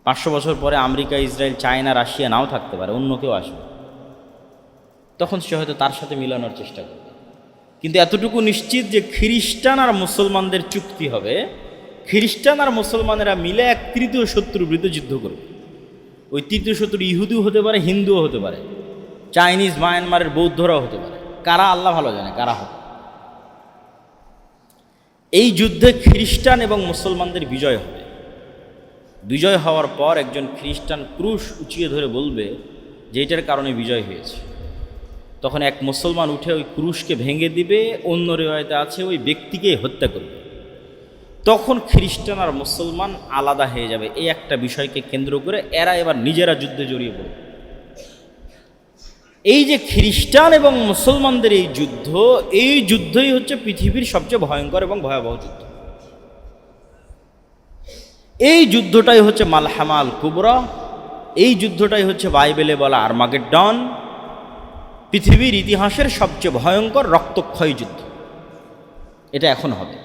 500 বছর পরে America, Israel, China, Russia নাও থাকতে পারে, অন্য কেউ আসবে, তখন সে হয়তো তার সাথে মিলানোর চেষ্টা করবে। কিন্তু এতটুকু নিশ্চিত যে খ্রিস্টান আর মুসলমানদের চুক্তি হবে, খ্রিস্টান আর মুসলমানেরা মিলে এক তৃতীয় শত্রুর বিরুদ্ধে যুদ্ধ করবে। ওই তৃতীয় শত্রু ইহুদিও হতে পারে, হিন্দুও হতে পারে, চাইনিজ, মায়ানমারের বৌদ্ধরাও হতে পারে। কারা আল্লাহ ভালো জানে কারা হবে। এই যুদ্ধে খ্রিস্টান এবং মুসলমানদের বিজয় হবে। বিজয় হওয়ার পর একজন খ্রিস্টান ক্রুশ উঁচিয়ে ধরে বলবে যে এটার কারণে বিজয় হয়েছে। তখন এক মুসলমান উঠে ওই ক্রুশকে ভেঙে দিবে, অন্য রিওয়ায়েতে আছে ওই ব্যক্তিকেই হত্যা করবে। তখন খ্রিস্টান আর মুসলমান আলাদা হয়ে যাবে। এই একটা বিষয়কে কেন্দ্র করে এরা এবার নিজেরা যুদ্ধে জড়িয়ে পড়বে। এই যে খ্রিস্টান এবং মুসলমানদের এই যুদ্ধই হচ্ছে পৃথিবীর সবচেয়ে ভয়ঙ্কর এবং ভয়াবহ যুদ্ধ। এই যুদ্ধটাই হচ্ছে মালহামা আল কুবরা, এই যুদ্ধটাই হচ্ছে বাইবেলে বলা আর্মাগেড্ডন, পৃথিবীর ইতিহাসের সবচেয়ে ভয়ঙ্কর রক্তক্ষয়ী যুদ্ধ। এটা এখন হবে।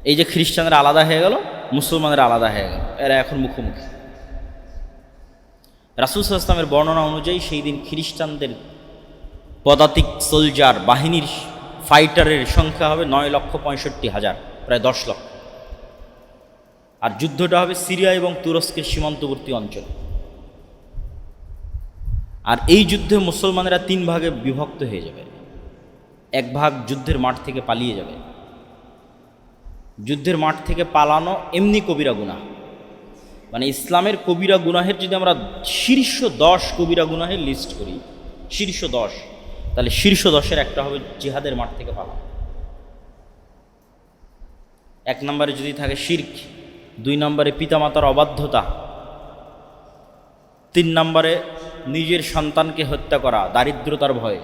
এই যে খ্রিস্টানরা আলাদা হয়ে গেল, মুসলমানরা আলাদা হয়ে গেল, এরা এখন মুখোমুখি। রাসূল সাল্লাল্লাহু আলাইহি ওয়াসাল্লামের বর্ণনা অনুযায়ী সেই দিন খ্রিস্টানদের পদাতিক সোলজার বাহিনীর ফাইটারের সংখ্যা হবে 9,65,000, প্রায় 10 লক্ষ। আর যুদ্ধটা হবে সিরিয়া এবং তুরস্কের সীমান্তবর্তী অঞ্চল। আর এই যুদ্ধে মুসলমানেরা 3 ভাগে বিভক্ত হয়ে যাবে। এক ভাগ যুদ্ধের মাঠ থেকে পালিয়ে যাবে। যুদ্ধের মাঠ থেকে পালানো এমনি কবিরা গুনাহ, মানে ইসলামের কবিরা গুনাহের যদি আমরা শীর্ষ 10 কবিরা গুনাহের লিস্ট করি, শীর্ষ 10, তাহলে শীর্ষ 10-এর একটা হবে জিহাদের মাঠ থেকে পালানো। 1 নম্বরে যদি থাকে শিরক, 2 নম্বরে পিতামাতার অবাধ্যতা, 3 নম্বরে নিজের সন্তানকে হত্যা করা দারিদ্রতার ভয়ে,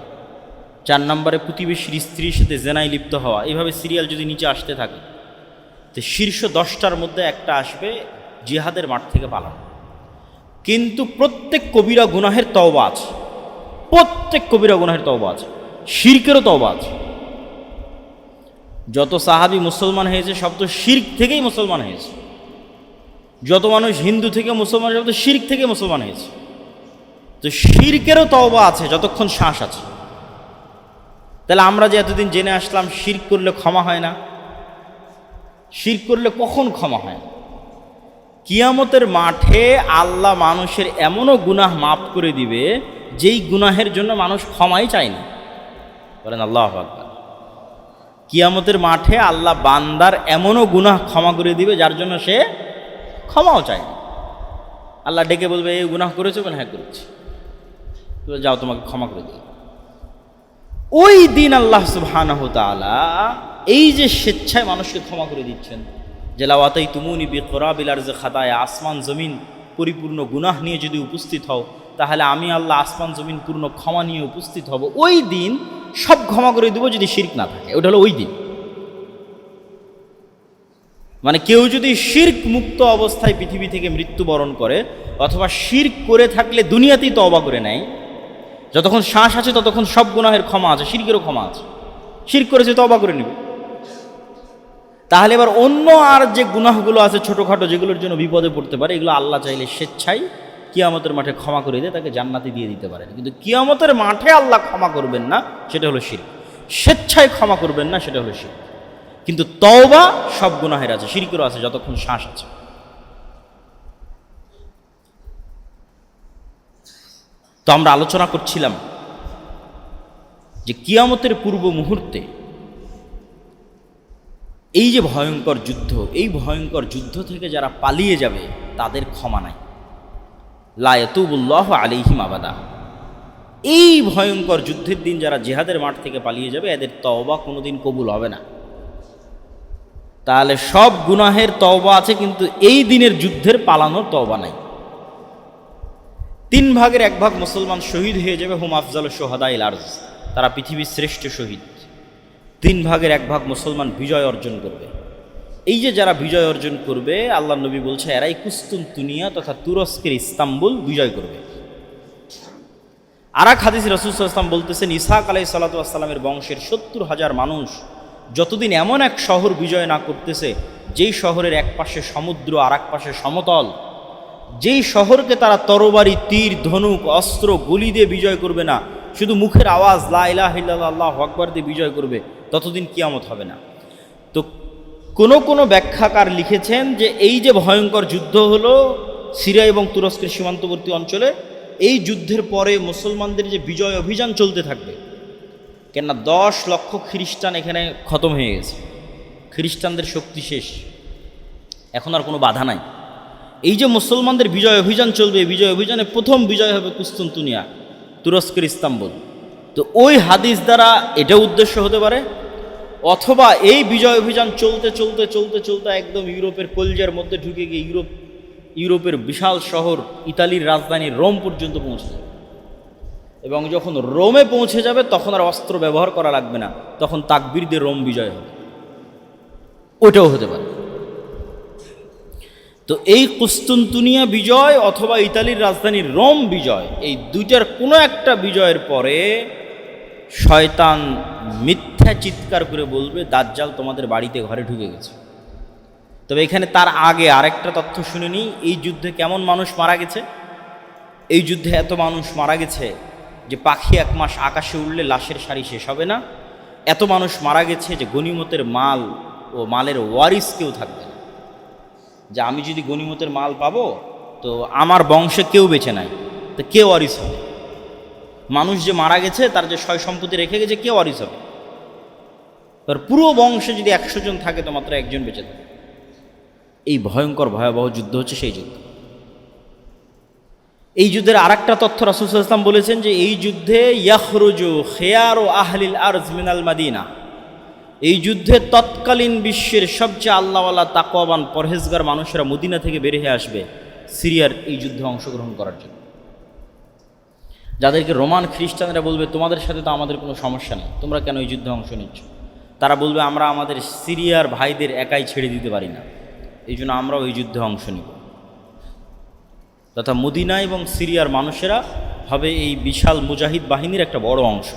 4 নম্বরে প্রতিবেশীর স্ত্রীর সাথে জেনায় লিপ্ত হওয়া। এইভাবে সিরিয়াল যদি নিচে আসতে থাকে, তো শীর্ষ 10টার মধ্যে একটা আসবে জিহাদের মাঠ থেকে পালানো। কিন্তু প্রত্যেক কবিরা গুনাহের তওবা আছে, প্রত্যেক কবিরা গুনাহের তওবা আছে, শিরকেরও তওবা আছে। যত সাহাবী মুসলমান হয়েছে সব তো শিরক থেকেই মুসলমান হয়েছে। যত মানুষ হিন্দু থেকে মুসলমান সব তো শিরক থেকে মুসলমান হয়েছে। তো শিরকেরও তওবা আছে যতক্ষণ শ্বাস আছে। তাহলে আমরা যে এতদিন জেনে আসলাম শিরক করলে ক্ষমা হয় না, শিরক করলে কখন ক্ষমা হয়? কিয়ামতের মাঠে আল্লাহ মানুষের এমনও গুনাহ মাফ করে দিবে যেই গুনাহের জন্য মানুষ ক্ষমাই চায়নি। বলেন আল্লাহু আকবার। কিয়ামতের মাঠে আল্লাহ বান্দার এমনও গুনাহ ক্ষমা করে দিবে যার জন্য সে ক্ষমাও চায়নি। আল্লাহ ডেকে বলবে এই গুনাহ করেছো? বলে হ্যাঁ করেছি। যাও তোমাকে ক্ষমা করে দিই। ওই দিন আল্লাহ সুবহানাহু ওয়া তাআলা এই যে স্বেচ্ছায় মানুষকে ক্ষমা করে দিচ্ছেন, যে লাওয়াতাই তুমুনি বিকরাবিল আরজি খাতায়া, আসমান জমিন পরিপূর্ণ গুনাহ নিয়ে যদি উপস্থিত হও তাহলে আমি আল্লাহ আসমান জমিন পূর্ণ ক্ষমা নিয়ে উপস্থিত হব। ওই দিন সব ক্ষমা করে দেবো যদি শিরক না থাকে। ওটা হলো ওই দিন। মানে কেউ যদি শিরক মুক্ত অবস্থায় পৃথিবী থেকে মৃত্যুবরণ করে, অথবা শিরক করে থাকলে দুনিয়াতেই তওবা করে নেয়, যতক্ষণ শ্বাস আছে ততক্ষণ সব গুনাহের ক্ষমা আছে, শিরকেরও ক্ষমা আছে। শিরক করেছে তওবা করে নেবে। তাহলে এবার অন্য আর যে গুনাহগুলো আছে ছোটোখাটো, যেগুলোর জন্য বিপদে পড়তে পারে, এগুলো আল্লাহ চাইলে স্বেচ্ছায় কিয়ামতের মাঠে ক্ষমা করে দিয়ে তাকে জান্নাতে দিয়ে দিতে পারেন। কিন্তু কিয়ামতের মাঠে আল্লাহ ক্ষমা করবেন না, সেটা হলো শিরক। স্বেচ্ছায় ক্ষমা করবেন না, সেটা হলো শিরক। কিন্তু তওবা সব গুনাহের আছে, শিরকেরও আছে যতক্ষণ শ্বাস আছে। তো আমরা আলোচনা করছিলাম যে কিয়ামতের পূর্ব মুহূর্তে এই যে ভয়ঙ্কর যুদ্ধ, এই ভয়ঙ্কর যুদ্ধ থেকে যারা পালিয়ে যাবে তাদের ক্ষমা নাই। লা ইয়াতুবুল্লাহু আলাইহিম আবাদা। এই ভয়ঙ্কর যুদ্ধের দিন যারা জিহাদের মাঠ থেকে পালিয়ে যাবে এদের তওবা কোনোদিন কবুল হবে না। তাহলে সব গুনাহের তওবা আছে, কিন্তু এই দিনের যুদ্ধের পালানোর তওবা নাই। 3 ভাগের 1 ভাগ মুসলমান শহীদ হয়ে যাবে, হুম আফজালুশ শুহাদাইল আরজ, তারা পৃথিবীর শ্রেষ্ঠ শহীদ। 3 ভাগের 1 ভাগ মুসলমান বিজয় অর্জন করবে। এই যে যারা বিজয় অর্জন করবে, আল্লাহ নবী বলছে এরাই কুস্তুনতুনিয়া তথা তুরস্কের ইস্তাম্বুল বিজয় করবে। আর এক হাদিস রাসূল সাল্লাল্লাহু আলাইহি ওয়াসাল্লাম বলতেছেন, ইসহাক আলাইহিস সালাতু ওয়াস সালামের বংশের 70,000 মানুষ যতদিন এমন এক শহর বিজয় না করতেছে যেই শহরের এক পাশে সমুদ্র আর এক পাশে সমতল, যেই শহরকে তারা তরবারি, তীর, ধনুক, অস্ত্র, গুলি দিয়ে বিজয় করবে না, শুধু মুখের আওয়াজ লা ইলাহা ইল্লাল্লাহ আল্লাহু আকবার দিয়ে বিজয় করবে, ততদিন কিয়ামত হবে না। তো কোনো ব্যাখ্যাকার লিখেছেন যে এই যে ভয়ঙ্কর যুদ্ধ হলো সিরিয়া এবং তুরস্কের সীমান্তবর্তী অঞ্চলে, এই যুদ্ধের পরে মুসলমানদের যে বিজয় অভিযান চলতে থাকবে, কেননা 10 লক্ষ খ্রিস্টান এখানে খতম হয়ে গেছে, খ্রিস্টানদের শক্তি শেষ, এখন আর কোনো বাধা নাই। এই যে মুসলমানদের বিজয় অভিযান চলবে, বিজয় অভিযানে প্রথম বিজয় হবে কুস্তুনতুনিয়া, তুরস্কের ইস্তাম্বুল। তো ওই হাদিস দ্বারা এটা উদ্দেশ্য হতে পারে, অথবা এই বিজয় অভিযান চলতে চলতে চলতে চলতে একদম ইউরোপের কলজার মধ্যে ঢুকে গিয়ে ইউরোপের বিশাল শহর ইতালির রাজধানী রোম পর্যন্ত পৌঁছে যাবে, এবং যখন রোমে পৌঁছে যাবে তখন আর অস্ত্র ব্যবহার করা লাগবে না, তখন তাকবীর দিয়ে রোম বিজয় হবে, ওটাও হতে পারে। তো এই কুস্তুনতুনিয়া বিজয় অথবা ইতালির রাজধানী রোম বিজয়, এই দুইটার কোনো একটা বিজয়ের পরে শয়তান মিথ্যা চিৎকার করে বলবে দাজ্জাল তোমাদের বাড়িতে ঘরে ঢুকে গেছে। তবে এখানে তার আগে আরেকটা তথ্য শুনে নিই, এই যুদ্ধে কেমন মানুষ মারা গেছে। এই যুদ্ধে এত মানুষ মারা গেছে যে পাখি 1 মাস আকাশে উড়লে লাশের সারি শেষ হবে না। এত মানুষ মারা গেছে যে গনিমতের মাল ও মালের ওয়ারিস কেউ থাকবে না, যে আমি যদি গনিমতের মাল পাবো তো আমার বংশে কেউ বেঁচে নাই, তো কে ওয়ারিস হবে? মানুষ যে মারা গেছে তার যে সয় সম্পত্তি রেখে গেছে, কে ওয়ারিস হবে? তার পুরো বংশে যদি 100 জন থাকে তো মাত্র একজন বেঁচে থাকে। এই ভয়ঙ্কর ভয়াবহ যুদ্ধ হচ্ছে সেই যুদ্ধ। এই যুদ্ধের আরেকটা তথ্য রাসূল সাল্লাল্লাহু আলাইহি ওয়াসাল্লাম বলেছেন যে এই যুদ্ধে ইয়াখরুজু খিয়ারু আহলিল আরজ মিনাল মাদিনা, এই যুদ্ধে তৎকালীন বিশ্বের সবচেয়ে আল্লাহওয়ালা তাকওয়াবান পরহেজগার মানুষেরা মদিনা থেকে বের হয়ে আসবে সিরিয়ার এই যুদ্ধে অংশগ্রহণ করার জন্য। যাদেরকে রোমান খ্রিস্টানরা বলবে তোমাদের সাথে তো আমাদের কোনো সমস্যা নেই, তোমরা কেন এই যুদ্ধে অংশ নিচ্ছ, তারা বলবে আমরা আমাদের সিরিয়ার ভাইদের একাই ছেড়ে দিতে পারি না, এই জন্য আমরাও এই যুদ্ধে অংশ নিব। তথা মদিনা এবং সিরিয়ার মানুষেরা হবে এই বিশাল মুজাহিদ বাহিনীর একটা বড় অংশ,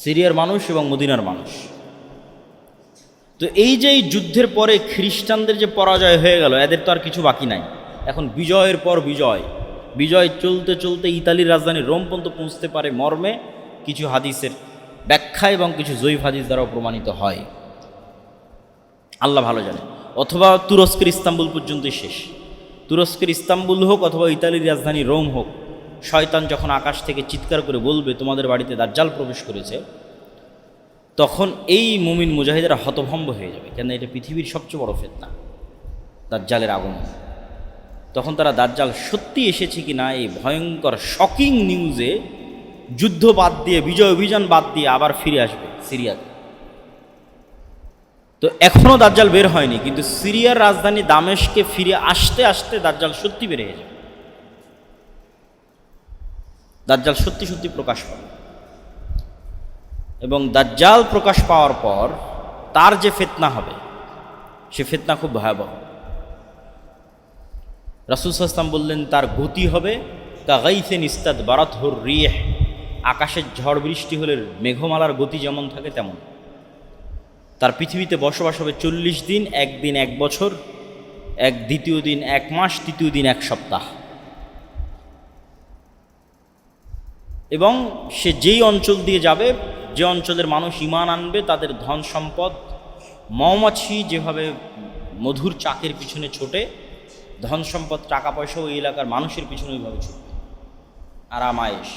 সিরিয়ার মানুষ এবং মদিনার মানুষ। তো এই যে এই যুদ্ধের পরে খ্রিস্টানদের যে পরাজয় হয়ে গেল, এদের তো আর কিছু বাকি নাই, এখন বিজয়ের পর বিজয়, বিজয় চলতে চলতে ইতালির রাজধানী রোম পর্যন্ত পৌঁছতে পারে মর্মে কিছু হাদিসের ব্যাখ্যা এবং কিছু জয়ীফ হাদিস দ্বারাও প্রমাণিত হয়, আল্লাহ ভালো জানে। অথবা তুরস্কের ইস্তাম্বুল পর্যন্তই শেষ, তুরস্কের ইস্তাম্বুল হোক অথবা ইতালির রাজধানী রোম হোক, শয়তান যখন আকাশ থেকে চিৎকার করে বলবে তোমাদের বাড়িতে দাজ্জাল প্রবেশ করেছে, তখন এই মুমিন মুজাহিদেরা হতভম্ব হয়ে যাবে, কেন এটা পৃথিবীর সবচেয়ে বড় ফিতনা দাজ্জালের আগমন। তখন তারা দাজ্জাল সত্যি এসেছে কি না এই ভয়ঙ্কর শকিং নিউজে যুদ্ধ বাদ দিয়ে, বিজয় অভিযান বাদ দিয়ে আবার ফিরে আসবে সিরিয়াতে। তো এখনও দাজ্জাল বের হয়নি, কিন্তু সিরিয়ার রাজধানী দামেশকে ফিরে আসতে আসতে দাজ্জাল সত্যি বের হয়ে যাবে, দাজ্জাল সত্যি সত্যি প্রকাশ পাবে। এবং দাজ্জাল প্রকাশ পাওয়ার পর তার যে ফিতনা হবে, সে ফিতনা খুব ভয়াবহ। রাসূল সাল্লাল্লাহু আলাইহি ওয়াসাল্লাম বললেন তার গতি হবে কাগাইসিন ইস্তাদবারাতহুর রিহ, আকাশের ঝড় বৃষ্টি হলে মেঘমালার গতি যেমন থাকে তেমন। তার পৃথিবীতে বসবাস হবে 40 দিন, একদিন 1 বছর, দ্বিতীয় দিন 1 মাস, তৃতীয় দিন 1 সপ্তাহ। এবং সে যেই অঞ্চল দিয়ে যাবে, যে অঞ্চলের মানুষ ঈমান আনবে, তাদের ধন সম্পদ মৌমাছি যেভাবে মধুর চাকের পিছনে ছোটে, ধন সম্পদ টাকা পয়সা ওই এলাকার মানুষের পিছনে ওইভাবে ছুটবে, আরাম আয়েশ।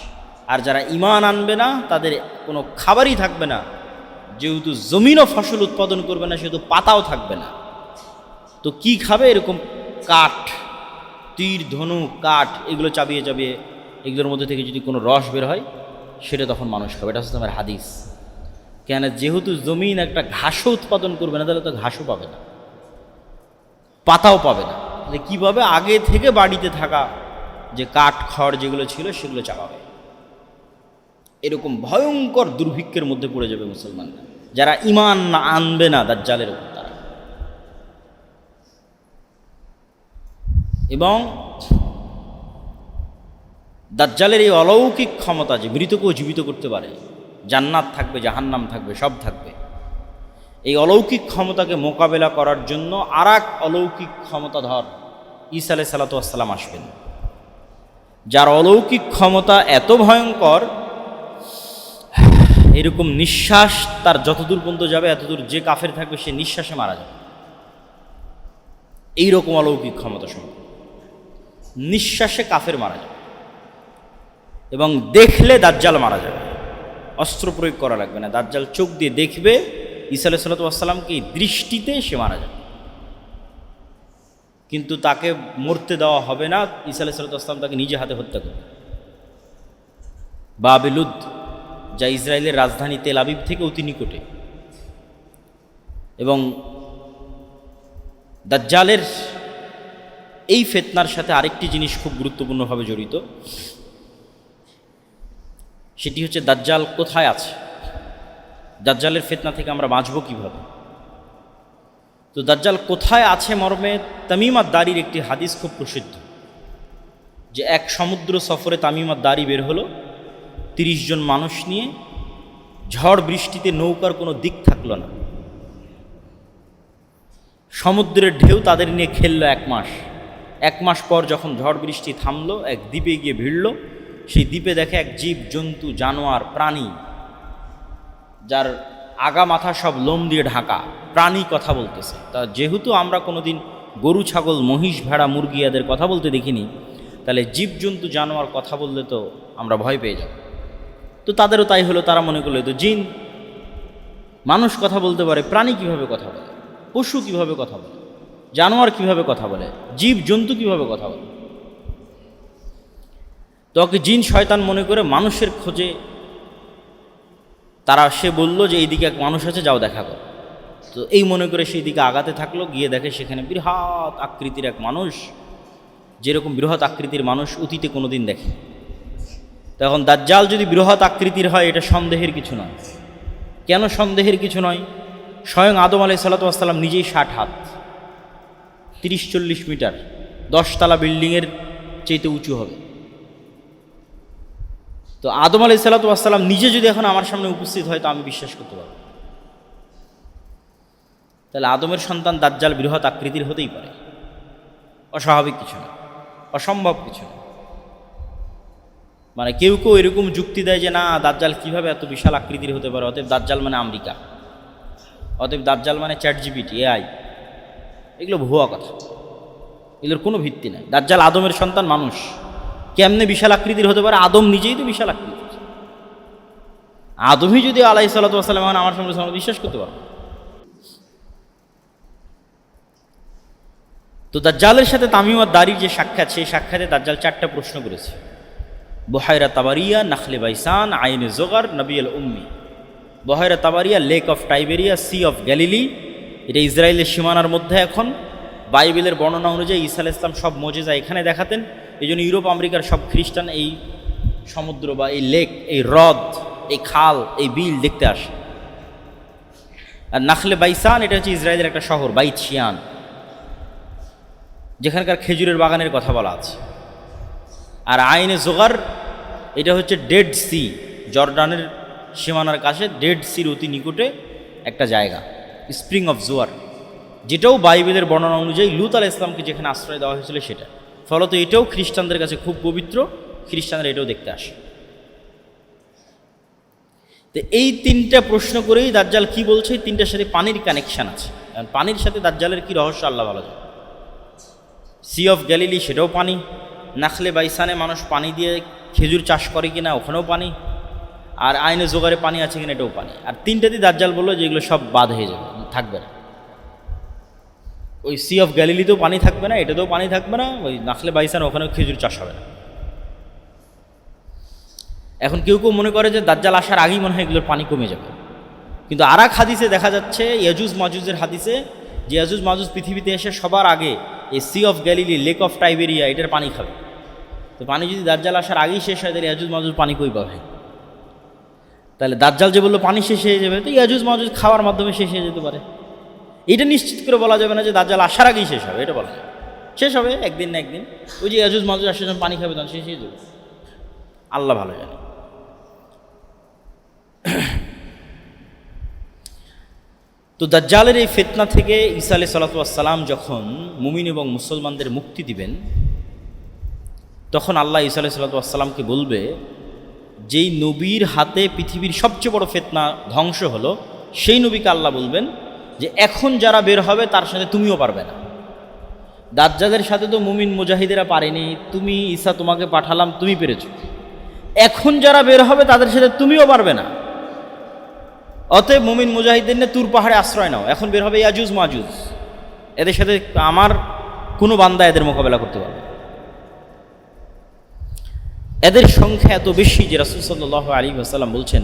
আর যারা ঈমান আনবে না তাদের কোনো খাবারই থাকবে না, যেহেতু জমিনও ফসল উৎপাদন করবে না, সেহেতু পাতাও থাকবে না। তো কি খাবে? এরকম কাঠ, তীর, ধনুক, কাঠ, এগুলো চাবিয়ে চাবিয়ে এগুলোর মধ্যে থেকে যদি কোনো রস বের হয় সেটা তখন মানুষ খাবে। এটা হচ্ছে আমার হাদিস। কেন? যেহেতু জমিন একটা ঘাসও উৎপাদন করবে না, তাহলে তো ঘাসও পাবে না, পাতাও পাবে না। তাহলে কীভাবে? আগে থেকে বাড়িতে থাকা যে কাঠ খড় যেগুলো ছিল সেগুলো চাপাবে। এরকম ভয়ঙ্কর দুর্ভিক্ষের মধ্যে পড়ে যাবে মুসলমানরা, যারা ঈমান না আনবে না দাজ্জালের উপর তারা। এবং দাজ্জালের এই অলৌকিক ক্ষমতা যে মৃতকেও জীবিত করতে পারে, জান্নাত থাকবে, জাহান্নাম থাকবে, সব থাকবে। এই অলৌকিক ক্ষমতাকে মোকাবেলা করার জন্য আর এক অলৌকিক ক্ষমতাধর ঈসা আলাইহিস সালাতু ওয়াস সালাম আসবেন, যার অলৌকিক ক্ষমতা এত ভয়ঙ্কর, এরকম নিঃশ্বাস তার যতদূর পর্যন্ত যাবে এতদূর যে কাফের থাকবে সে নিঃশ্বাসে মারা যাবে। এইরকম অলৌকিক ক্ষমতা সম্পন্ন, নিঃশ্বাসে কাফের মারা যাবে এবং দেখলে দাজ্জাল মারা যাবে। অস্ত্র প্রয়োগ করা লাগবে না, দাজ্জাল চোখ দিয়ে দেখবে ঈসা আলাইহিস সালাতু ওয়াস সালামকে, দৃষ্টিতে সে মারা যাবে। কিন্তু তাকে মরতে দেওয়া হবে না, ঈসা আলাইহিস সালাতু ওয়াস সালাম তাকে নিজে হাতে হত্যা করবে। বাবিলুদ, যা ইসরায়েলের রাজধানী তেল আবিব থেকে অতি নিকটে, এবং দাজ্জালের এই ফিতনার সাথে আরেকটি জিনিস খুব গুরুত্বপূর্ণভাবে জড়িত, সেটি হচ্ছে দাজ্জাল কোথায় আছে, দাজ্জালের ফিতনা থেকে আমরা বাঁচব কীভাবে। তো দাজ্জাল কোথায় আছে মর্মে তামিম আদ-দারির একটি হাদিস খুব প্রসিদ্ধ, যে এক সমুদ্র সফরে তামিম আদ-দারি বের হলো 30 জন মানুষ নিয়ে, ঝড় বৃষ্টিতে নৌকার কোনো দিক থাকলো না, সমুদ্রের ঢেউ তাদের নিয়ে খেললো 1 মাস। 1 মাস পর যখন ঝড় বৃষ্টি থামলো, এক দ্বীপে গিয়ে ভিড়ল। সেই দ্বীপে দেখে এক জীব জন্তু জানোয়ার প্রাণী, যার আগা মাথা সব লোম দিয়ে ঢাকা, প্রাণী কথা বলতেছে। তা যেহেতু আমরা কোনোদিন গরু ছাগল মহিষ ভেড়া মুরগি এদের কথা বলতে দেখিনি, তাহলে জীবজন্তু জানোয়ার কথা বললে তো আমরা ভয় পেয়ে যাব। তো তাদেরও তাই হলো, তারা মনে করলো তো জিন, মানুষ কথা বলতে পারে, প্রাণী কিভাবে কথা বলে, পশু কিভাবে কথা বলে, জানোয়ার কিভাবে কথা বলে, জীব জন্তু কিভাবে কথা বলে। তো ওকে জিন শয়তান মনে করে মানুষের খোঁজে সে বলল যে এইদিকে এক মানুষ আছে, যাও দেখা করো। তো এই মনে করে সেই দিকে আগাতে থাকলো, গিয়ে দেখে সেখানে বৃহৎ আকৃতির এক মানুষ, যেরকম বৃহৎ আকৃতির মানুষ অতীতে কোনোদিন দেখে। তখন দাজ্জাল যদি বৃহৎ আকৃতির হয়, এটা সন্দেহের কিছু নয়। কেন সন্দেহের কিছু নয়? স্বয়ং আদম আলাইহিস সালাতু ওয়াস সালাম নিজেই 60 হাত, 30-40 মিটার, 10 তলা বিল্ডিংয়ের চাইতে উঁচু হবে। তো আদম আলাইহিস সালাতু ওয়াস সালাম নিজে যদি এখন আমার সামনে উপস্থিত হয়, তো আমি বিশ্বাস করতে পারব। তাহলে আদমের সন্তান দাজ্জাল বৃহৎ আকৃতির হতেই পারে, অস্বাভাবিক কিছু না, অসম্ভব কিছু না। মানে কেউ কেউ এরকম যুক্তি দেয় যে না, দাজ্জাল কিভাবে এত বিশাল আকৃতির হতে পারে, অতএব দাজ্জাল মানে আমেরিকা, অতএব দাজ্জাল মানে ChatGPT, AI। এগুলো ভুয়া কথা, এগুলোর কোনো ভিত্তি নেই। দাজ্জাল আদমের সন্তান, মানুষ, কেমনে বিশাল আকৃতির হতে পারে? আদম নিজেই তো বিশাল আকৃতির। আদমই যদি আলাইহিস সালাতু ওয়াস সালাম আমার সামনে বিশ্বাস করতে পারো। তো দাজ্জালের সাথে তামিম আদ-দারির যে সাক্ষাৎ, সেই সাক্ষাতে দাজ্জাল 4টা প্রশ্ন করেছে। বুহাইরা তাবারিয়া, নাখলে বাইসান, আইনে জোগার, নবী আল উম্মি। বুহাইরা তাবারিয়া, lake of Tiberias, sea of Galilee, এটা ইসরায়েলের সীমানার মধ্যে। এখন বাইবেলের বর্ণনা অনুযায়ী ঈসা আলাইহিস সালাম সব মুজিজা এখানে দেখাতেন, এই জন্য ইউরোপ আমেরিকার সব খ্রিস্টান এই সমুদ্র বা এই লেক, এই হ্রদ, এই খাল, এই বিল দেখতে আসে। আর নাখলে বাইসান, এটা হচ্ছে ইসরায়েলের একটা শহর, বাইত শিয়ান, যেখানকার খেজুরের বাগানের কথা বলা আছে। আর আইনে জোগার, এটা হচ্ছে ডেড সি, জর্ডানের সীমানার কাছে ডেড সির অতি নিকটে একটা জায়গা, স্প্রিং অফ জোয়ার, যেটাও বাইবেলের বর্ণনা অনুযায়ী লূত আলাইহিস সালামকে যেখানে আশ্রয় দেওয়া হয়েছিল সেটা। ফলত এটাও খ্রিস্টানদের কাছে খুব পবিত্র, খ্রিস্টানরা এটাও দেখতে আসে। তো এই 3টা প্রশ্ন করেই দাজ্জাল কি বলছে, এই 3টার সাথে পানির কানেকশান আছে। পানির সাথে দাজ্জালের কি রহস্য আল্লাহ ভালো জানে। সি অফ গ্যালিলি, সেটাও পানি। নাখলে বাইসানে মানুষ পানি দিয়ে খেজুর চাষ করে কিনা, ওখানেও পানি। আর আইনে জোগারে পানি আছে কিনা, এটাও পানি। আর 3টাতেই দাজ্জাল বললো যে এগুলো সব বাদ হয়ে যাবে, থাকবে না। ওই সি অফ গ্যালিলিতেও পানি থাকবে না, এটাতেও পানি থাকবে না, ওই নাখলে বাইসান ওখানেও খেজুর চাষ হবে না। এখন কেউ কেউ মনে করে যে দাজ্জাল আসার আগেই মনে হয় এগুলোর পানি কমে যাবে, কিন্তু আর এক হাদিসে দেখা যাচ্ছে, ইয়াজুজ মাজুজের হাদিসে, যে ইয়াজুজ মাজুজ পৃথিবীতে এসে সবার আগে এই sea of Galilee, lake of Tiberias, এটার পানি খাবে। তো পানি যদি দাজ্জাল আসার আগেই শেষ হয়, তাহলে ইয়াজুজ মাজুজ পানি কই পাবে? তাহলে দাজ্জাল যে বললো পানি শেষ হয়ে যাবে, তো ইয়াজুজ মাজুজ খাওয়ার মাধ্যমে শেষ হয়ে যেতে পারে। এটা নিশ্চিত করে বলা যাবে না যে দাজ্জাল আসার আগেই শেষ হবে, এটা বলা যাবে। শেষ হবে একদিন না একদিন, ওই যে ইয়াজুজ মাজুজ আসার জন্য পানি খাবে, তখন শেষ হয়ে যাবে, আল্লাহ ভালো জানে। তো দাজ্জালের এই ফিতনা থেকে ঈসা আলাইহিস সালাতু ওয়াস সালাম যখন মুমিন এবং মুসলমানদের মুক্তি দিবেন, তখন আল্লাহ ঈসা আলাইহিস সালাতু ওয়াস সালামকে বলবে, যেই নবীর হাতে পৃথিবীর সবচেয়ে বড় ফিতনা ধ্বংস হলো, সেই নবীকে আল্লাহ বলবেন যে এখন যারা বের হবে তার সাথে তুমিও পারবে না। দাজ্জালের সাথে তো মুমিন মুজাহিদেরা পারেনি, তুমি ঈসা তোমাকে পাঠালাম, তুমি পেরেছো। এখন যারা বের হবে তাদের সাথে তুমিও পারবে না। অতএব মুমিন মুজাহিদের নিয়ে তুর পাহাড়ে আশ্রয় নাও, এখন বের হবে ইয়াজুজ মাজুজ, এদের সাথে আমার কোনো বান্দা এদের মোকাবেলা করতে পারবে। এদের সংখ্যা এত বেশি যে রাসূল সাল্লাল্লাহু আলাইহি ওয়াসাল্লাম বলছেন,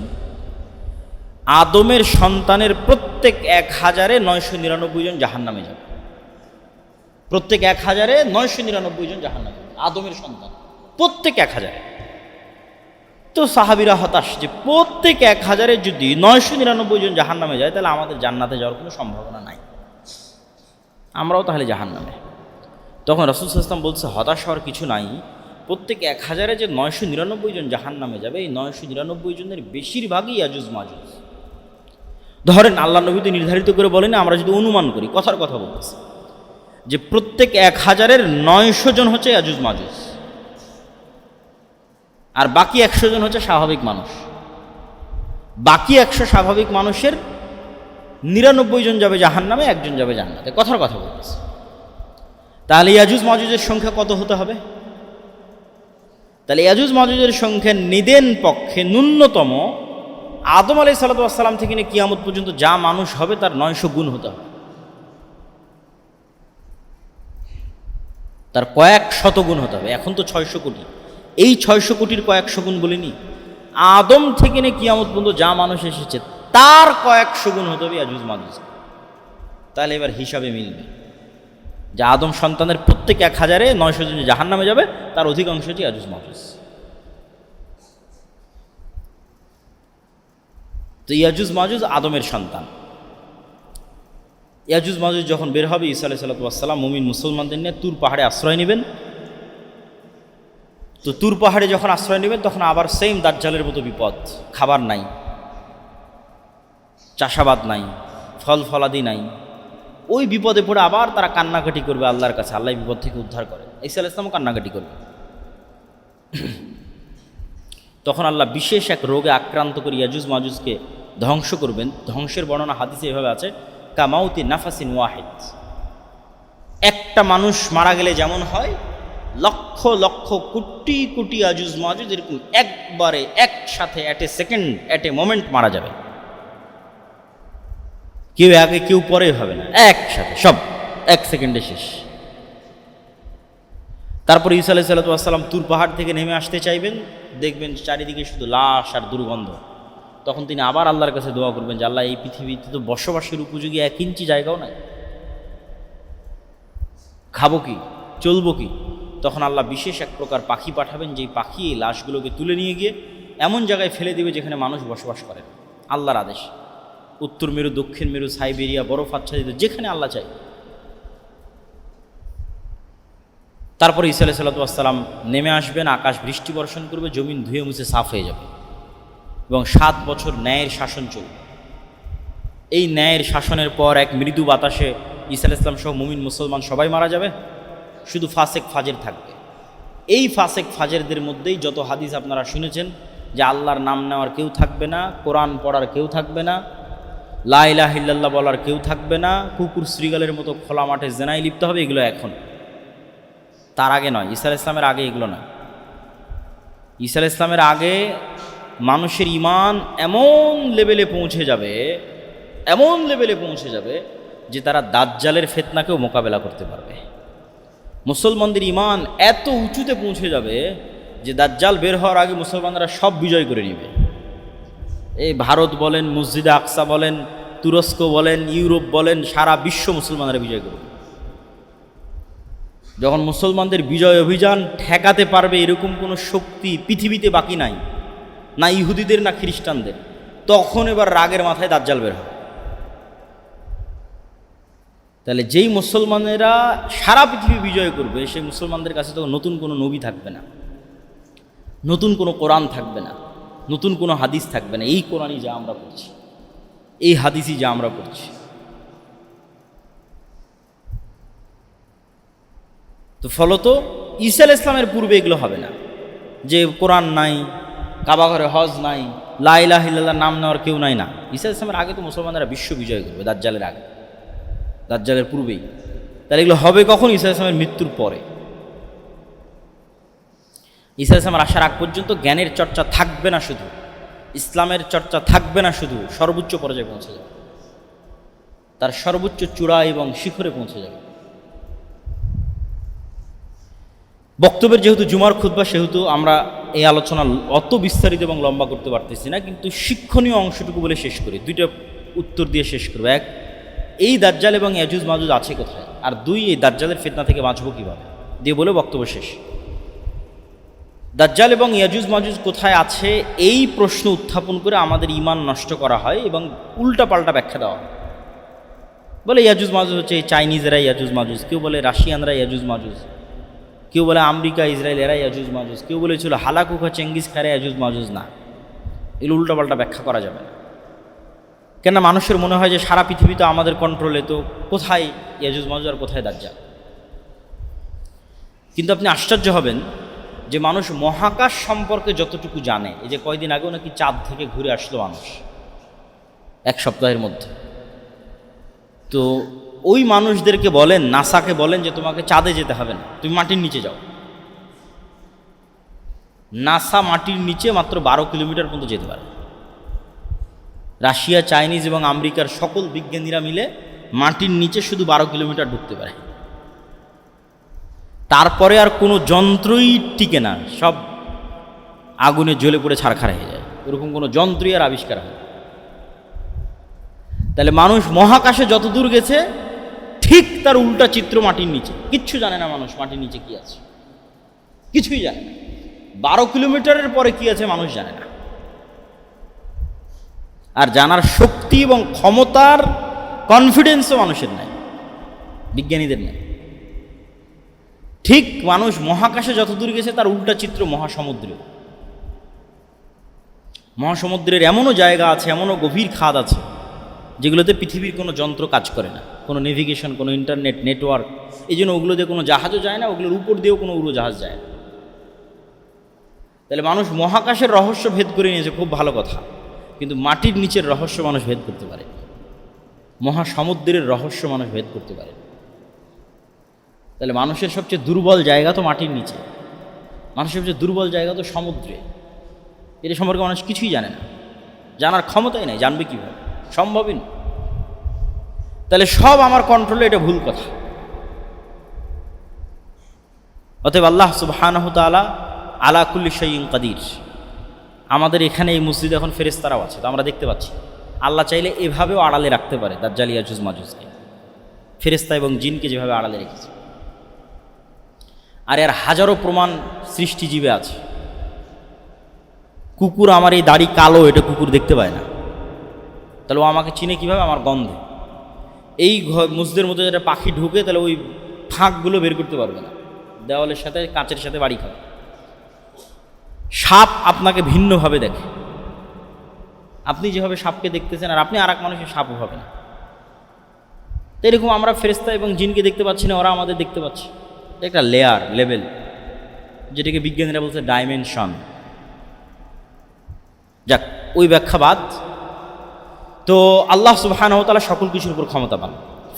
আদমের সন্তানের প্রত্যেক 1000-999 জন জাহান্নামে যাবে। প্রত্যেক 1000-999 জন জাহান্নামে যাবে, আদমের সন্তান প্রত্যেক 1000। তো সাহাবীরা হতাশ যে প্রত্যেক 1000-এ যদি 999 জন জাহান্নামে যায়, তাহলে আমাদের জান্নাতে যাওয়ার কোনো সম্ভাবনা নাই, আমরাও তাহলে জাহান্নামে। তখন রাসূল সাল্লাল্লাহু আলাইহি ওয়াসাল্লাম বলছে, হতাশ হওয়ার কিছু নাই। প্রত্যেক 1000-এ যে 999 জন জাহান্নামে যাবে, এই 999 জনের বেশিরভাগই ইয়াজুজ মাজুজ। ধরেন আল্লাহ নবী তো নির্ধারিত করে বলেন, আমরা যদি অনুমান করি, কথার কথা বলতেছি, যে প্রত্যেক 1000-এর 900 জন হচ্ছে ইয়াজুজ মাজুজ, আর বাকি 100 জন হচ্ছে স্বাভাবিক মানুষ। বাকি 100 স্বাভাবিক মানুষের 99 জন যাবে জাহান্নামে, 1 জন যাবে জান্নাতে, কথার কথা বলতেছে। তাহলে ইয়াজুজ মাজুজের সংখ্যা কত হতে হবে? তাহলে ইয়াজুজ মাজুজের সংখ্যা নিদেন পক্ষে ন্যূনতম আদম আলাইহিস সালাতু ওয়াস সালাম থেকে নিয়ে কিয়ামত পর্যন্ত যা মানুষ হবে তার 900 গুণ হতে হবে, তার কয়েক শত গুণ হতে হবে। এখন তো 600 কোটি, এই 600 কোটির কয়েকশো গুণ বলিনি, আদম থেকে নিয়ে কিয়ামত পর্যন্ত যা মানুষ এসেছে তার কয়েকশো গুণ হতে হবে ইয়াজুজ মাজুজ। তাহলে এবার হিসাবে মিলবে যে আদম সন্তানের প্রত্যেক 1000-এ 900 জন জাহান্নামে যাবে, তার অধিকাংশ হচ্ছে ইয়াজুজ মাজুজ। তো ইয়াজুজ মাজুজ আদমের সন্তান। ইয়াজুজ মাজুজ যখন বের হবে, ঈসা আলাইহিস সালাতু ওয়াস সালাম মুমিন মুসলমানদের নিয়ে তুর পাহাড়ে আশ্রয় নেবেন। তো তুর পাহাড়ে যখন আশ্রয় নেবেন, তখন আবার সেম দাজ্জালের মতো বিপদ, খাবার নাই, চাষাবাদ নাই, ফল ফলাদি নাই। ওই বিপদে পড়ে আবার তারা কান্নাকাটি করবে আল্লাহর কাছে, আল্লাহ বিপদ থেকে উদ্ধার করে। ঈসা আলাইহিস সালামও কান্নাকাটি করবে। তখন আল্লাহ বিশেষ এক রোগে আক্রান্ত করে ইয়াজুজ মাজুজকে ধ্বংস করবেন। ধ্বংসের বর্ণনা হাদিসে এভাবে আছে, কামাউতি নাফাসিন ওয়াহিদ। একটা মানুষ মারা গেলে যেমন হয়, লক্ষ লক্ষ কোটি কোটি ইয়াজুজ মাজুজ এরকম একবারে একসাথে at a second, at a moment মারা যাবে। কেউ আগে কেউ পরে হবে না, একসাথে সব 1 সেকেন্ডে শেষ। তারপরে ঈসা আলাইহিস সালাতু ওয়াস সালাম তুর পাহাড় থেকে নেমে আসতে চাইবেন, দেখবেন চারিদিকে শুধু লাশ আর দুর্গন্ধ। তখন তিনি আবার আল্লাহর কাছে দোয়া করবেন যে আল্লাহ, এই পৃথিবীতে তো বসবাসের উপযোগী 1 ইঞ্চি জায়গাও নাই, খাবো কি, চলবো কি? তখন আল্লাহ বিশেষ এক প্রকার পাখি পাঠাবেন, যেই পাখি এই লাশগুলোকে তুলে নিয়ে গিয়ে এমন জায়গায় ফেলে দেবে যেখানে মানুষ বসবাস করে, আল্লাহর আদেশ। উত্তর মেরু, দক্ষিণ মেরু, সাইবেরিয়া, বরফ আচ্ছাদিত, যেখানে আল্লাহ চাই। তারপরে ঈসা আলাইহিস সালাতু ওয়াস সালাম নেমে আসবেন, আকাশ বৃষ্টি বর্ষণ করবে, জমিন ধুয়ে মুছে সাফ হয়ে যাবে, এবং 7 বছর ন্যায়ের শাসন চলবে। এই ন্যায়ের শাসনের পর এক মৃদু বাতাসে ঈসা আলাইহিস সালাম সহ মুমিন মুসলমান সবাই মারা যাবে, শুধু ফাসেক ফাজের থাকবে। এই ফাসেক ফাজেরদের মধ্যেই যত হাদিস আপনারা শুনেছেন যে আল্লাহর নাম নেওয়ার কেউ থাকবে না, কোরআন পড়ার কেউ থাকবে না, লা ইলাহা ইল্লাল্লাহ বলার কেউ থাকবে না, কুকুর শ্রীগালের মতো খোলা মাঠে জেনায় লিপ্ত হবে, এগুলো এখন, তার আগে নয়। ঈসা আলাইহিস সালামের আগে এগুলো নয়। ঈসা আলাইহিস সালামের আগে মানুষের ঈমান এমন লেভেলে পৌঁছে যাবে, এমন লেভেলে পৌঁছে যাবে যে তারা দাজ্জালের ফিতনাকেও মোকাবেলা করতে পারবে। মুসলমানদের ঈমান এত উঁচুতে পৌঁছে যাবে যে দাজ্জাল বের হওয়ার আগে মুসলমানরা সব বিজয় করে নেবে। এই ভারত বলেন, মসজিদে আকসা বলেন, তুরস্ক বলেন, ইউরোপ বলেন, সারা বিশ্ব মুসলমানরা বিজয় করবে। যখন মুসলমানদের বিজয় অভিযান ঠেকাতে পারবে এরকম কোনো শক্তি পৃথিবীতে বাকি নাই, না ইহুদিদের না খ্রিস্টানদের, তখন এবার রাগের মাথায় দাজ্জাল বের হবে। তাহলে যেই মুসলমানেরা সারা পৃথিবী বিজয় করবে, সেই মুসলমানদের কাছে তো নতুন কোনো নবী থাকবে না, নতুন কোনো কোরআন থাকবে না, নতুন কোনো হাদিস থাকবে না। এই কোরআনই যা আমরা পড়ছি, এই হাদিসই যা আমরা পড়ছি, তো ফলত ঈসা আলাইহিস সালামের পূর্বে এগুলো হবে না, যে কোরআন নাই, কাবা ঘরে হজ নাই, লা ইলাহা ইল্লাল্লাহ নাম নেওয়ার কেউ নাই, না। ঈসা আলাইহিস সালামের আগে তো মুসলমানরা বিশ্ব বিজয় করবে, দাজ্জালের আগে, দাজ্জালের পূর্বেই। তাহলে এগুলো হবে কখন? ঈসা আলাইহিস সালামের মৃত্যুর পরে। ঈসা আলাইহিস সালামের আসার আগ পর্যন্ত জ্ঞানের চর্চা থাকবে না, শুধু ইসলামের চর্চা থাকবে না, শুধু সর্বোচ্চ পর্যায়ে পৌঁছে যাবে, তার সর্বোচ্চ চূড়া এবং শিখরে পৌঁছে যাবে। বক্তব্যের যেহেতু জুমার খুতবা, সেহেতু আমরা এই আলোচনা অত বিস্তারিত এবং লম্বা করতে পারতেছি না, কিন্তু শিক্ষণীয় অংশটুকু বলে শেষ করি। দুইটা উত্তর দিয়ে শেষ করবো। এক, এই দাজ্জাল এবং ইয়াজুজ মাজুজ আছে কোথায়, আর দুই, এই দাজ্জালের ফিতনা থেকে বাঁচবো কীভাবে, দিয়ে বলে বক্তব্য শেষ। দাজ্জাল এবং ইয়াজুজ মাজুজ কোথায় আছে এই প্রশ্ন উত্থাপন করে আমাদের ঈমান নষ্ট করা হয় এবং উল্টা পাল্টা ব্যাখ্যা দেওয়া হয়। বলে ইয়াজুজ মাজুজ হচ্ছে এই চাইনিজেরা ইয়াজুজ মাজুজ, কেউ বলে রাশিয়ানরা ইয়াজুজ মাজুজ, কেউ বলে আমেরিকা ইসরায়েল এরা ইয়াজুজ মাজুজ, কেউ বলেছিল হালাকুখা চেঙ্গিস খারে ইয়াজুজ মাজুজ। না, এগুলো উল্টাপাল্টা ব্যাখ্যা করা যাবে না। কেন মানুষের মনে হয় যে সারা পৃথিবী তো আমাদের কন্ট্রোলে, তো কোথায় ইয়াজুজ মাজুজ আর কোথায় দাজ্জাল? কিন্তু আপনি আশ্চর্য হবেন যে মানুষ মহাকাশ সম্পর্কে যতটুকু জানে, এই যে কয়দিন আগেও নাকি চাঁদ থেকে ঘুরে আসলো মানুষ এক সপ্তাহের মধ্যে, তো ওই মানুষদেরকে বলেন, নাসাকে বলেন যে তোমাকে চাঁদে যেতে হবে না, তুমি মাটির নিচে যাও। নাসা মাটির নিচে মাত্র 12 কিলোমিটার পর্যন্ত যেতে পারে। রাশিয়া, চাইনিজ এবং আমেরিকার সকল বিজ্ঞানীরা মিলে মাটির নিচে শুধু 12 কিলোমিটার ঢুকতে পারে। তারপরে আর কোনো যন্ত্রই টিকে না, সব আগুনে জ্বলে পড়ে ছারখার হয়ে যায়। এরকম কোনো যন্ত্রই আর আবিষ্কার হয়। তাহলে মানুষ মহাকাশে যত দূর গেছে, ঠিক তার উল্টা চিত্র মাটির নিচে। কিচ্ছু জানে না মানুষ মাটির নিচে কি আছে, কিছুই জানে না। 12 কিলোমিটারের পরে কি আছে মানুষ জানে না। আর জানার শক্তি এবং ক্ষমতার কনফিডেন্সও মানুষের নাই, বিজ্ঞানীদের নাই। ঠিক মানুষ মহাকাশে যত দূর গেছে তার উল্টা চিত্র মহাসমুদ্রে। মহাসমুদ্রের এমনও জায়গা আছে, এমনও গভীর খাদ আছে যেগুলোতে পৃথিবীর কোনো যন্ত্র কাজ করে না, কোনো নেভিগেশন, কোনো ইন্টারনেট নেটওয়ার্ক। এই জন্য ওগুলো দিয়ে কোনো জাহাজও যায় না, ওগুলোর উপর দিয়েও কোনো উড়োজাহাজ যায় না। তাহলে মানুষ মহাকাশের রহস্য ভেদ করে নিয়েছে, খুব ভালো কথা, কিন্তু মাটির নিচের রহস্য মানুষ ভেদ করতে পারে, মহাসমুদ্রের রহস্য মানুষ ভেদ করতে পারে। তাহলে মানুষের সবচেয়ে দুর্বল জায়গা তো মাটির নিচে, মানুষের সবচেয়ে দুর্বল জায়গা তো সমুদ্রে। এটা সম্পর্কে মানুষ কিছুই জানে না, জানার ক্ষমতাই নাই, জানবে কীভাবে, সম্ভবই না। তাহলে সব আমার কন্ট্রোলে, এটা ভুল কথা। অতএব আল্লাহ সুবহানাহু ওয়া তাআলা আলা কুল্লি শাইইন কাদির। আমাদের এখানে এই মসজিদে এখন ফেরেশতারাও আছে, তো আমরা দেখতে পাচ্ছি। আল্লাহ চাইলে এভাবেও আড়ালে রাখতে পারে দাজ্জাল ইয়াজুজ মাজুজকে, ফেরেশতা এবং জিনকে যেভাবে আড়ালে রেখেছে। আর এর হাজারো প্রমাণ সৃষ্টিজীবে আছে। কুকুর, আমার এই দাড়ি কালো, এটা কুকুর দেখতে পায় না, তাহলে ও আমাকে চিনে কীভাবে? আমার গন্ধে। এই মসজিদের মধ্যে যেটা পাখি ঢুকে, তাহলে ওই ফাঁকগুলো বের করতে পারবে না, দেওয়ালের সাথে কাঁচের সাথে বাড়ি খাবে। সাপ আপনাকে ভিন্নভাবে দেখে, আপনি যেভাবে সাপকে দেখতেছেন আর আপনি আর এক মানুষের সাপও হবে না। তো এরকম আমরা ফেরেশতা এবং জিনকে দেখতে পাচ্ছি না, ওরা আমাদের দেখতে পাচ্ছে। এটা একটা লেভেল, যেটাকে বিজ্ঞানীরা বলছে ডাইমেনশন। যাক, ওই ব্যাখ্যা বাদ। তো আল্লাহ সুবহানাহু ওয়া তাআলা সকল কিছুর উপর ক্ষমতা পান।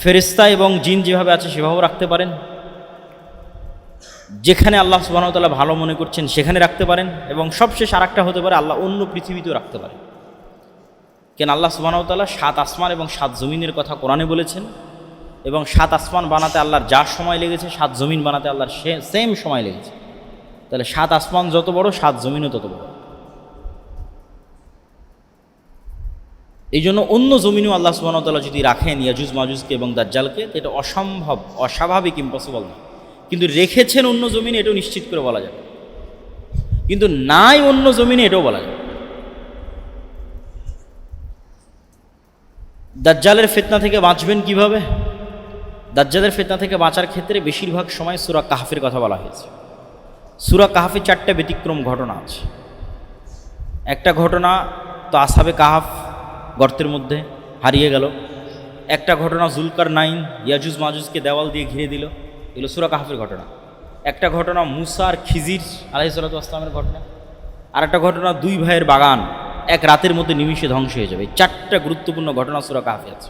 ফেরেশতা এবং জিন যেভাবে আছে সেভাবেও রাখতে পারেন, যেখানে আল্লাহ সুবহানাহু ওয়া তাআলা ভালো মনে করছেন সেখানে রাখতে পারেন, এবং সবশেষ আরেকটা হতে পারে আল্লাহ অন্য পৃথিবীতেও রাখতে পারেন। কেন আল্লাহ সুবহানাহু ওয়া তাআলা 7 আসমান এবং 7 জমিনের কথা কোরআনে বলেছেন, এবং 7 আসমান বানাতে আল্লাহর যা সময় লেগেছে 7 জমিন বানাতে আল্লাহর সেম সময় লেগেছে। তাহলে 7 আসমান যত বড়, 7 জমিনও তত বড়। এই জন্য অন্য জমিনেও আল্লাহ সুবহানাহু ওয়া তাআলা যদি রাখেন ইয়াজুজ মাজুজকে এবং দাজ্জালকে, এটা অসম্ভব, অস্বাভাবিক, ইম্পসিবল না। কিন্তু রেখেছেন অন্য জমিনে, এটাও নিশ্চিত করে বলা যাবে। কিন্তু নাই অন্য জমিনে, এটাও বলা যাবে। দাজ্জালের ফিতনা থেকে বাঁচবেন কিভাবে? দাজ্জালের ফিতনা থেকে বাঁচার ক্ষেত্রে বেশিরভাগ সময় সূরা কাহফের কথা বলা হয়েছে। সূরা কাহফে 4টা ব্যতিক্রম ঘটনা আছে। একটা ঘটনা তো আসহাবে কাহফ গর্তের মধ্যে হারিয়ে গেল। একটা ঘটনা জুলকারনাইন ইয়াজুজ মাজুজকে দেওয়াল দিয়ে ঘিরে দিল, এগুলো সূরা কাহফের ঘটনা। একটা ঘটনা মুসা আর খিজির আলাইহিস সালাতু ওয়াস সালামের ঘটনা, আর একটা ঘটনা দুই ভাইয়ের বাগান এক রাতের মধ্যে নিমিষে ধ্বংস হয়ে যাবে। এই চারটা গুরুত্বপূর্ণ ঘটনা সূরা কাহফে আছে।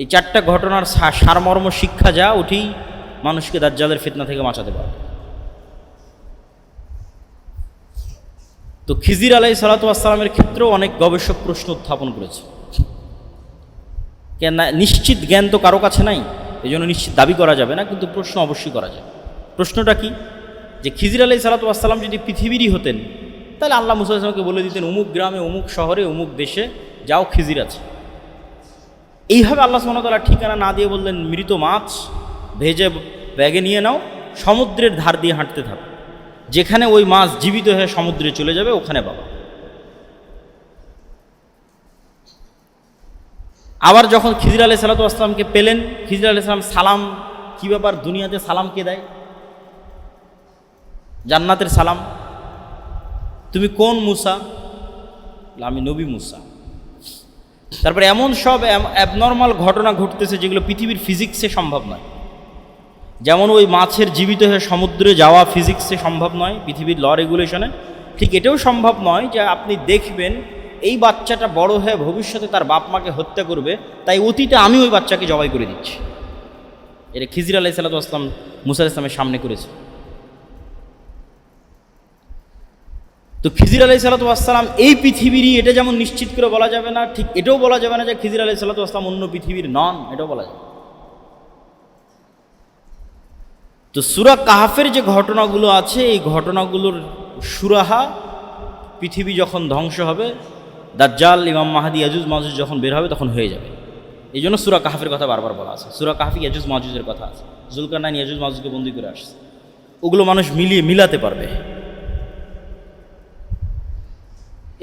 এই চারটা ঘটনার সারমর্ম শিক্ষা যা ওঠেই মানুষকে দাজ্জালের ফিতনা থেকে বাঁচাতে পারে। তো খিজির আলাইহিস সালাতু ওয়াস সালামের ক্ষেত্রেও অনেক গবেষক প্রশ্ন উত্থাপন করেছে। কেন নিশ্চিত জ্ঞান তো কারো কাছে নাই, এই জন্য নিশ্চিত দাবি করা যাবে না, কিন্তু প্রশ্ন অবশ্যই করা যায়। প্রশ্নটা কি, যে খিজির আলাইহিস সালাতু ওয়াস সালাম যদি পৃথিবীরই হতেন, তাহলে আল্লাহ মুসা আলাইহিস সালামকে বলে দিতেন অমুক গ্রামে অমুক শহরে অমুক দেশে যাও, খিজির আছে। এইভাবে আল্লাহ সুবহানাহু ওয়া তাআলা ঠিকানা না দিয়ে বললেন মৃত মাছ ভেজে ব্যাগে নিয়ে নাও, সমুদ্রের ধার দিয়ে হাঁটতে থাকো, যেখানে ওই মাছ জীবিত হয়ে সমুদ্রে চলে যাবে ওখানে পাবা। আবার যখন খিজির আলাইহিস সালাতু ওয়াস সালামকে পেলেন, খিজির আলাইহিস সালাম সালাম, কী ব্যাপার দুনিয়াতে সালাম কে দেয়? জান্নাতের সালাম। তুমি কোন মুসা? আমি নবী মুসা। তারপরে এমন সব অ্যাবনর্মাল ঘটনা ঘটতেছে যেগুলো পৃথিবীর ফিজিক্সে সম্ভব নয়। যেমন ওই মাছের জীবিত হয়ে সমুদ্রে যাওয়া ফিজিক্সে সম্ভব নয়, পৃথিবীর ল রেগুলেশনে। ঠিক এটাও সম্ভব নয় যে আপনি দেখবেন এই বাচ্চাটা বড় হয়ে ভবিষ্যতে তার বাপ মাকে হত্যা করবে, তাই অতীতে আমি ওই বাচ্চাকে জবাই করে দিচ্ছি। এটা খিজির আলাইহিস সালাতু ওয়াস সালাম মুসা আলাইহিস সালামের সামনে করেছে। তো খিজির আলাইহিস সালাতু ওয়াস সালাম এই পৃথিবীরই, এটা যেমন নিশ্চিত করে বলা যাবে না, ঠিক এটাও বলা যাবে না যে খিজির আলাইহিস সালাতু ওয়াস সালাম অন্য পৃথিবীর নন, এটাও বলা যাবে। তো সূরা কাহফের যে ঘটনাগুলো আছে, এই ঘটনাগুলোর সুরাহা পৃথিবী যখন ধ্বংস হবে, দাজ্জাল ইমাম মাহদী ইয়াজুজ মাজুজ যখন বের হবে তখন হয়ে যাবে। এই জন্য সূরা কাহফের কথা বারবার বলা আছে। সূরা কাহফে ইয়াজুজ মাজুজের কথা আছে, জুলকারনাইন ইয়াজুজ মাজুজকে বন্দী করে আসছে, ওগুলো মানুষ মিলাতে পারবে।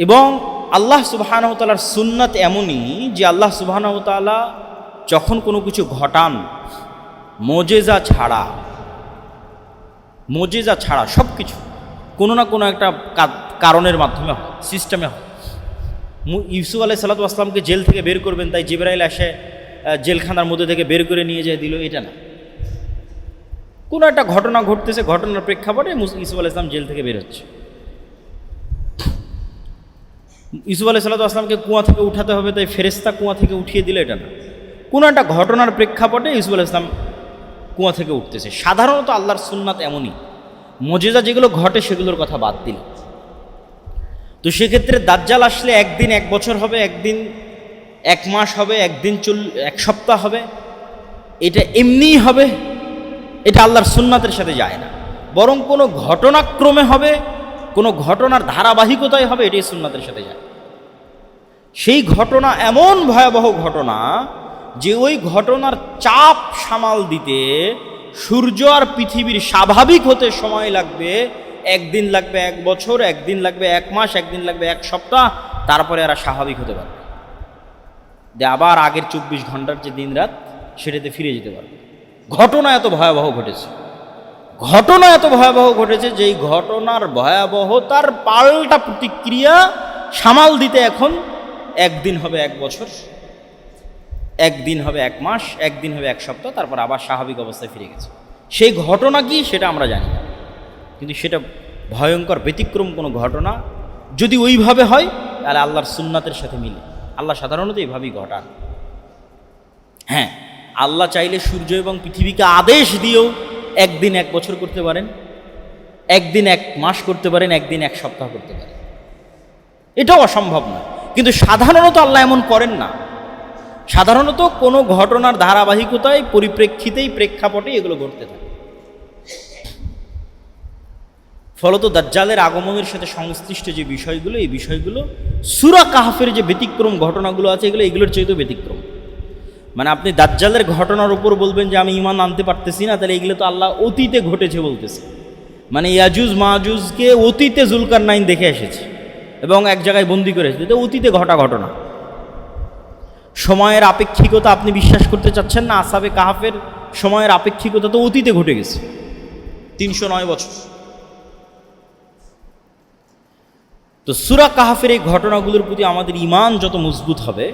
এবং আল্লাহ সুবহানাহু ওয়া তাআলার সুন্নাত এমনই যে আল্লাহ সুবহানাহু ওয়া তাআলা যখন কোনো কিছু ঘটান মোজেজা ছাড়া সব কিছু কোনো না কোনো একটা কারণের মাধ্যমে হয়, সিস্টেমে হয়। ইউসুফ আলাইহিস সালাতু ওয়াস সালামকে জেল থেকে বের করবেন, তাই জিবরাইল এসে জেলখানার মধ্যে থেকে বের করে নিয়ে যায় দিল, এটা না। কোনো একটা ঘটনা ঘটতেছে, ঘটনার প্রেক্ষাপটে ইউসুফ আলাইহিস সালাম জেল থেকে বের হচ্ছে। ইউসুফ আলাইহিস সালাতু ওয়াস সালামকে কুয়া থেকে উঠাতে হবে, তাই ফেরেশতা কুয়া থেকে উঠিয়ে দিল, এটা না। কোনো একটা ঘটনার প্রেক্ষাপটে ইউসুফ আলাইহিস সালাম কুয়া থেকে উঠতেছে। সাধারণত আল্লাহর সুন্নাত এমনই, মুজিজা যেগুলো ঘটে সেগুলোর কথা বাদ দিল। তো সেক্ষেত্রে দাজ্জাল আসলে একদিন 1 বছর হবে, একদিন 1 মাস হবে, একদিন 1 সপ্তাহ হবে, এটা এমনিই হবে, এটা আল্লাহর সুন্নাতের সাথে যায় না। বরং কোনো ঘটনাক্রমে হবে, কোনো ঘটনার ধারাবাহিকতায় হবে, এটাই সুন্নাতের সাথে যায়। সেই ঘটনা এমন ভয়াবহ ঘটনা যে ওই ঘটনার চাপ সামাল দিতে সূর্য আর পৃথিবীর স্বাভাবিক হতে সময় লাগবে, একদিন লাগবে 1 বছর, একদিন লাগবে 1 মাস, একদিন লাগবে 1 সপ্তাহ, তারপরে এরা স্বাভাবিক হতে পারবে, যে আবার আগের 24 ঘন্টার যে দিন রাত সেটাতে ফিরে যেতে পারবে। ঘটনা এত ভয়াবহ ঘটেছে যে এই ঘটনার ভয়াবহতার পাল্টা প্রতিক্রিয়া সামাল দিতে এখন একদিন হবে 1 বছর, একদিন হবে 1 মাস, একদিন হবে 1 সপ্তাহ, তারপর আবার স্বাভাবিক অবস্থায় ফিরে গেছে। সেই ঘটনা কি সেটা আমরা জানি না, কিন্তু সেটা ভয়ঙ্কর ব্যতিক্রম কোনো ঘটনা। যদি ওইভাবে হয় তাহলে আল্লাহর সুন্নাতের সাথে মিলে। আল্লাহ সাধারণত এইভাবেই ঘটান। হ্যাঁ, আল্লাহ চাইলে সূর্য এবং পৃথিবীকে আদেশ দিয়েও একদিন 1 বছর করতে পারেন, একদিন 1 মাস করতে পারেন, একদিন 1 সপ্তাহ করতে পারেন, এটাও অসম্ভব নয়। কিন্তু সাধারণত আল্লাহ এমন করেন না। সাধারণত কোনো ঘটনার ধারাবাহিকতায়, পরিপ্রেক্ষিতেই, প্রেক্ষাপটে এগুলো ঘটতে থাকে। ফলত দাজ্জালের আগমনের সাথে সংশ্লিষ্ট যে বিষয়গুলো, এই বিষয়গুলো সূরা কাহফের যে ব্যতিক্রম ঘটনাগুলো আছে এগুলোর চাইতেও ব্যতিক্রম। মানে আপনি দাজ্জালের ঘটনার উপর বলবেন যে আমি ঈমান আনতে পারতেছি না, তাহলে এগুলো তো আল্লাহ অতীতে ঘটেছে বলতেছে। মানে ইয়াজুজ মাজুজকে অতীতে জুলকারনাইন দেখে এসেছে এবং এক জায়গায় বন্দি করে এসেছে, এটা অতীতে ঘটা ঘটনা। সময়ের আপেক্ষিকতা আপনি বিশ্বাস করতে চাচ্ছেন না? আসহাবে কাহফের সময়ের আপেক্ষিকতা তো অতীতে ঘটে গেছে, 309 বছর। তো সূরা কাহফের এই ঘটনাগুলোর প্রতি আমাদের ঈমান যত মজবুত হবে,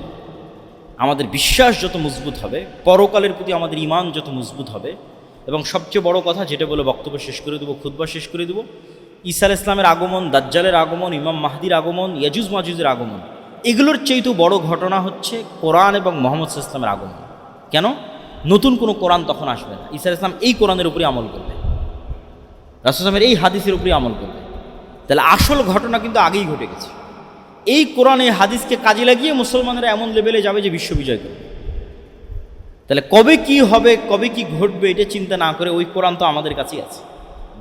আমাদের বিশ্বাস যত মজবুত হবে, পরকালের প্রতি আমাদের ঈমান যত মজবুত হবে, এবং সবচেয়ে বড় কথা, যেটা বলে বক্তব্য শেষ করে দেবো, খুতবা শেষ করে দেবো, ঈসা আলাইহিস সালামের আগমন, দাজ্জালের আগমন, ইমাম মাহদির আগমন, ইয়াজুজ মাজুজের আগমন, এগুলোর চেয়েও বড় ঘটনা হচ্ছে কোরআন এবং মুহাম্মদ সাল্লাল্লাহু আলাইহি ওয়াসাল্লামের আগমন। কেন? নতুন কোনো কোরআন তখন আসবে না। ঈসা আলাইহিস সালাম এই কোরআনের উপরে আমল করবে, রাসূল সাল্লাল্লাহু এই হাদিসের উপরে আমল করবে। তাহলে আসল ঘটনা কিন্তু আগেই ঘটে গেছে। এই কোরআন, এই হাদিসকে কাজে লাগিয়ে মুসলমানেরা এমন লেভেলে যাবে যে বিশ্ব বিজয় করবে। তাহলে কবে কি হবে, কবে কি ঘটবে, এটা চিন্তা না করে ওই কোরআন তো আমাদের কাছেই আছে।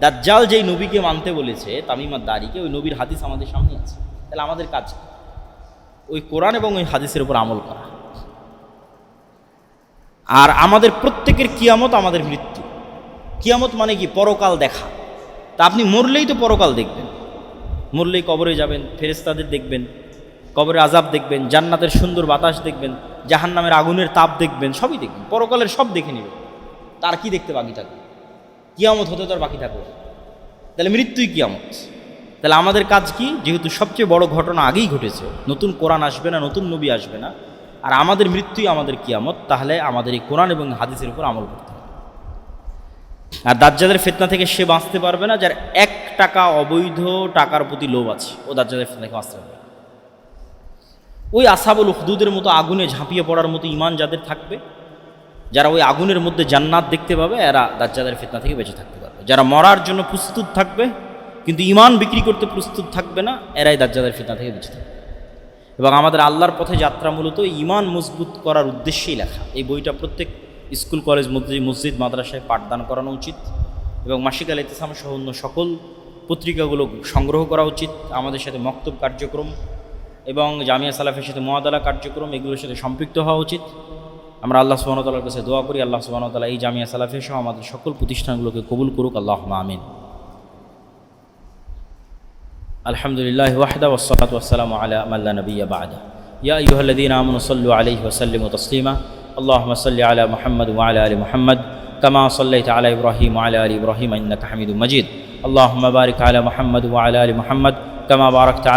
দাজ্জাল যেই নবীকে মানতে বলেছে, তামিম আদ-দারিকে, ওই নবীর হাদিস আমাদের সামনে আছে। তাহলে আমাদের কাজ ওই কোরআন এবং ওই হাদিসের উপর আমল করা। আর আমাদের প্রত্যেকের কিয়ামত আমাদের মৃত্যু। কিয়ামত মানে কি? পরকাল দেখা। তা আপনি মরলেই তো পরকাল দেখবেন, মরলেই কবরে যাবেন, ফেরেশতাদের দেখবেন, কবরে আযাব দেখবেন, জান্নাতের সুন্দর বাতাস দেখবেন, জাহান্নামের আগুনের তাপ দেখবেন, সবই দেখবেন, পরকালের সব দেখে নেবেন। তার কি দেখতে বাকি থাকবে? কিয়ামত হতে তো আর বাকি থাকবে। তাহলে মৃত্যুই কিয়ামত। তাহলে আমাদের কাজ কি? যেহেতু সবচেয়ে বড় ঘটনা আগেই ঘটেছে, নতুন কোরআন আসবে না, নতুন নবী আসবে না, আর আমাদের মৃত্যুই আমাদের কিয়ামত, তাহলে আমাদের এই কোরআন এবং হাদিসের উপর আমল করতে হবে। আর দাজ্জালের ফিতনা থেকে সে বাঁচতে পারবে না যার 1 টাকা অবৈধ টাকার প্রতি লোভ আছে, ও দাজ্জালের ফিতনা থেকে বাঁচতে পারবে। ওই আসহাবুল উখদুদের মতো আগুনে ঝাঁপিয়ে পড়ার মতো ঈমান যাদের থাকবে, যারা ওই আগুনের মধ্যে জান্নাত দেখতে পাবে, এরা দাজ্জালের ফিতনা থেকে বেঁচে থাকতে পারবে। যারা মরার জন্য প্রস্তুত থাকবে কিন্তু ঈমান বিক্রি করতে প্রস্তুত থাকবে না, এরাই দাজ্জালের ফিতনা থেকে বেঁচে থাকবে। এবং আমাদের আল্লাহর পথে যাত্রা মূলত ঈমান মজবুত করার উদ্দেশ্যেই লেখা। এই বইটা প্রত্যেক স্কুল, কলেজ, মসজিদ, মাদ্রাসায় পাঠদান করানো উচিত এবং মাসিক আল ইতিসাম সহ অন্য সকল পত্রিকাগুলো সংগ্রহ করা উচিত। আমাদের সাথে মক্তব কার্যক্রম এবং জামিয়া সালাফের সাথে মুআদালা কার্যক্রম, এগুলোর সাথে সম্পৃক্ত হওয়া উচিত। আমরা আল্লাহ সুবহানাহু ওয়া তাআলার কাছে দোয়া করি, আল্লাহ সুবহানাহু ওয়া তাআলা এই জামিয়া সালাফে সহ আমাদের সকল প্রতিষ্ঠানগুলোকে কবুল করুক। আল্লাহুম্মা আমিন। আলহামদুলিল্লাহি ওয়াহদা ওয়াসসালাতু ওয়াসসালামু আলা মান লা নাবিয়্যা বা'দা। ইয়া আইয়ুহাল্লাযীনা আমানু সাল্লু আলাইহি ওয়া সাল্লিমু তাসলিমা। আল্লাহুম্মা সাল্লি আলা মুহাম্মাদ ওয়া আলা আলি মুহাম্মাদ কামা সাল্লাইতা আলা ইব্রাহিম ওয়া আলা আলি ইব্রাহিম ইন্নাকা হামিদুম মাজিদ। আল্লাহুম্মা বারিক আলা মুহাম্মাদ ওয়া আলা আলি মুহাম্মাদ কামা বারাকতা